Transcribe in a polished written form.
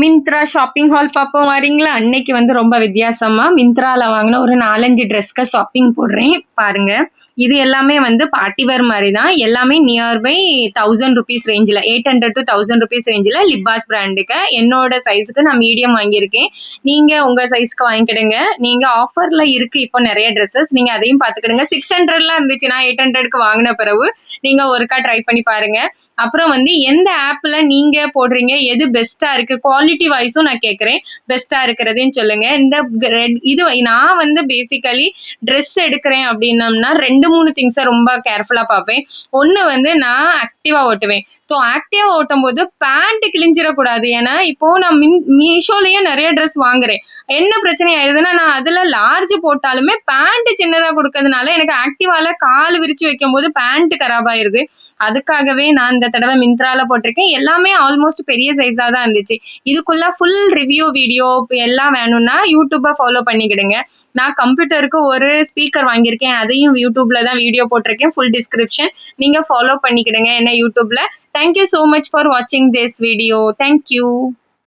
Myntra shopping hall பார்ப்போம் வரீங்களா? அன்னைக்கு வந்து ரொம்ப வித்தியாசமா மிந்த்ரால வாங்கின ஒரு 4-5 ட்ரெஸ்க்கு ஷாப்பிங் போடுறேன் பாருங்க. இது எல்லாமே வந்து பார்ட்டி வேர் மாதிரி தான். எல்லாமே நியர்பை 1000 ருபீஸ் ரேஞ்சில், 800 to 1000 ருபீஸ் ரேஞ்சில் லிப்பாஸ் பிராண்டுக்கு. என்னோட சைஸுக்கு நான் மீடியம் வாங்கியிருக்கேன். நீங்க உங்க சைஸ்க்கு வாங்கிக்கிடுங்க. நீங்க ஆஃபர்ல இருக்கு இப்போ நிறைய ட்ரெஸ்ஸஸ், நீங்க அதையும் பார்த்துக்கிடுங்க. 600லாம் இருந்துச்சுன்னா 800க்கு வாங்கின பிறகு நீங்க ஒருக்கா ட்ரை பண்ணி பாருங்க. அப்புறம் வந்து எந்த ஆப்ல நீங்க போடுறீங்க, எது பெஸ்டா இருக்கு, குவாலிட்டி வைஸும் நான் கேட்குறேன், பெஸ்டா இருக்கிறதையும் சொல்லுங்க. இந்த இது நான் வந்து பேசிக்கலி ட்ரெஸ் எடுக்கிறேன் அப்படின்னம்னா 2-3 திங்ஸை ரொம்ப கேர்ஃபுல்லா பார்ப்பேன். ஒன்று வந்து நான் ஆக்டிவா ஓட்டுவேன். ஸோ ஆக்டிவா ஓட்டும் போது பேண்ட் கிழிஞ்சிடக்கூடாது. ஏன்னா இப்போ நான் மீஷோலயும் நிறைய ட்ரெஸ் வாங்குறேன். என்ன பிரச்சனை ஆயிருதுன்னா, நான் அதுல லார்ஜ் போட்டாலுமே பேண்ட் சின்னதா கொடுக்கறதுனால எனக்கு ஆக்டிவால கால் விரிச்சு வைக்கும் போது பேண்ட் கராப் ஆயிருது. அதுக்காகவே நான் இந்த தடவை மிந்த்ரால போட்டிருக்கேன். எல்லாமே ஆல்மோஸ்ட் பெரிய சைஸா தான் இருந்துச்சு. இதுக்குள்ள ஃபுல் ரிவ்யூ வீடியோ எல்லாம் வேணும்னா யூடியூப்பை ஃபாலோ பண்ணிக்கிடுங்க. நான் கம்ப்யூட்டருக்கு ஒரு ஸ்பீக்கர் வாங்கியிருக்கேன், அதையும் யூடியூப்ல தான் வீடியோ போட்டிருக்கேன். ஃபுல் டிஸ்கிரிப்ஷன் நீங்க ஃபாலோ பண்ணிக்கிடுங்க என்ன யூடியூப்ல. தேங்க்யூ ஸோ மச் ஃபார் வாட்சிங் திஸ் வீடியோ. தேங்க்யூ.